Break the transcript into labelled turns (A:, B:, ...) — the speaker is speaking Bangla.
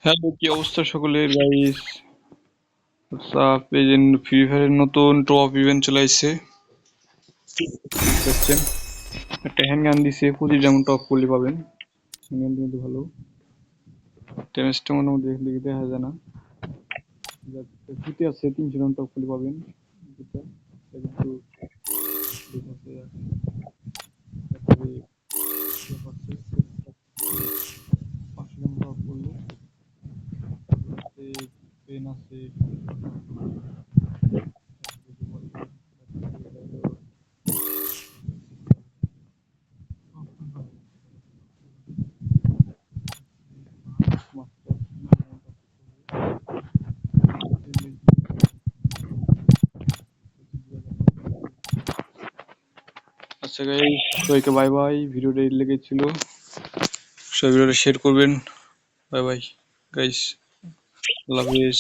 A: হ্যালো, কি অবস্থা সকলের গাইস? হোয়াটসঅ্যাপ? এই যে ফ্রি ফায়ারের নতুন টপ ইভেন্ট চলে আসছে, দেখছেন? একটা হ্যান্ড গান দিছে, 25 যেমন টপ করলে পাবেন। হ্যান্ড গান কিন্তু ভালো, ড্যামেজটা মোটামুটি দেখে দেখা যায় না। জিতে আছে 300 যেমন টপ করলে পাবেন। যেটা এটা কিন্তু দেখে আছে, তারপরে 500 যেমন টপ করলে পেন আছে। আচ্ছা গাইস, সবাইকে বাই বাই। ভিডিওটা এই লেগেছিল, সবাই ভিডিওটা শেয়ার করবেন। বাই বাই গাইস, আল্লাহ হাফেজ।